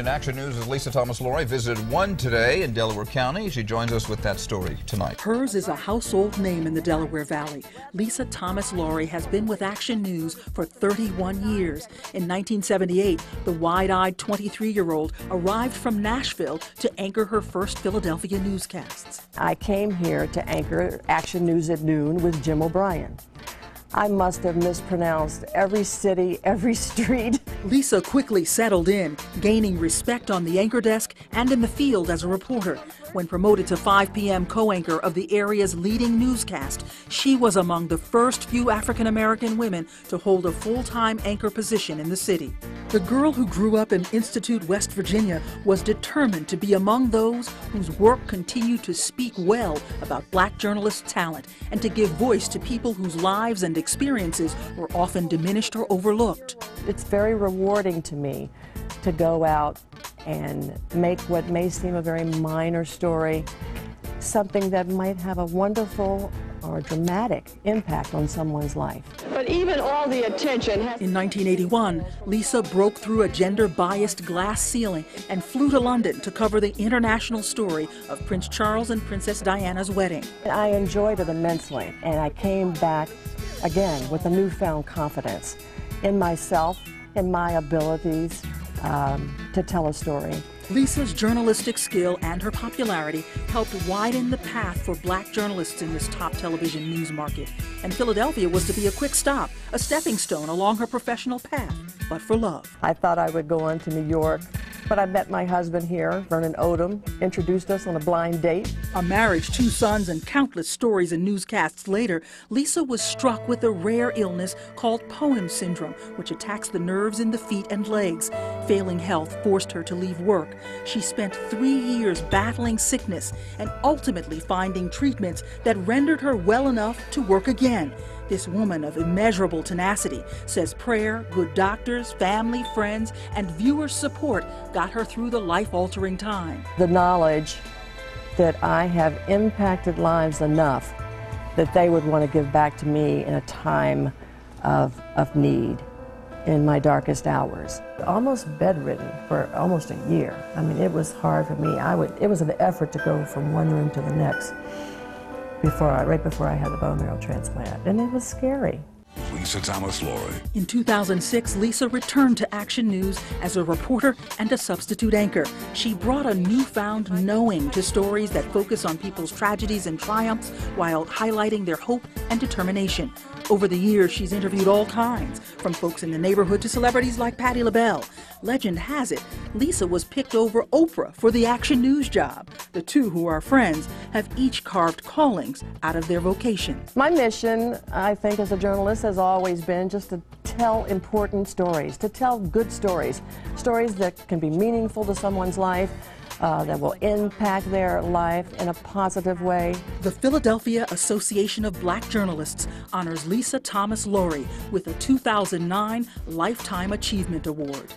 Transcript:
in Action News as Lisa Thomas Laury visited one today in Delaware County. She joins us with that story tonight. Hers is a household name in the Delaware Valley. Lisa Thomas Laury has been with Action News for 31 years. In 1978, the wide-eyed 23-year-old arrived from Nashville to anchor her first Philadelphia newscasts. I came here to anchor Action News at noon with Jim O'Brien. I must have mispronounced every city, every street. Lisa quickly settled in, gaining respect on the anchor desk and in the field as a reporter. When promoted to 5 p.m. co-anchor of the area's leading newscast, she was among the first few African-American women to hold a full-time anchor position in the city. The girl who grew up in Institute, West Virginia, was determined to be among those whose work continued to speak well about black journalists' talent and to give voice to people whose lives and experiences were often diminished or overlooked. It's very rewarding to me to go out and make what may seem a very minor story something that might have a wonderful or dramatic impact on someone's life. But even all the attention has... In 1981, Lisa broke through a gender-biased glass ceiling and flew to London to cover the international story of Prince Charles and Princess Diana's wedding. I enjoyed it immensely, and I came back again with a newfound confidence in myself, in my abilities to tell a story. Lisa's journalistic skill and her popularity helped widen the path for black journalists in this top television news market. And Philadelphia was to be a quick stop, a stepping stone along her professional path, but for love. I thought I would go on to New York, but I met my husband here. Vernon Odom introduced us on a blind date. A marriage, 2 sons, and countless stories and newscasts later, Lisa was struck with a rare illness called Poem syndrome, which attacks the nerves in the feet and legs. Failing health forced her to leave work. She spent 3 years battling sickness and ultimately finding treatments that rendered her well enough to work again. This woman of immeasurable tenacity says prayer, good doctors, family, friends, and viewers' support got her through the life-altering time. The knowledge that I have impacted lives enough that they would want to give back to me in a time of need, in my darkest hours. Almost bedridden for almost a year. I mean, it was hard for me. It was an effort to go from one room to the next right before I had the bone marrow transplant, and it was scary. Lisa Thomas Laury. In 2006, Lisa returned to Action News as a reporter and a substitute anchor. She brought a newfound knowing to stories that focus on people's tragedies and triumphs while highlighting their hope and determination. Over the years, she's interviewed all kinds, from folks in the neighborhood to celebrities like Patti LaBelle. Legend has it, Lisa was picked over Oprah for the Action News job. The two, who are friends, have each carved callings out of their vocations. My mission, I think, as a journalist has always been just to tell important stories, to tell good stories, stories that can be meaningful to someone's life, that will impact their life in a positive way. The Philadelphia Association of Black Journalists honors Lisa Thomas Laury with a 2009 Lifetime Achievement Award.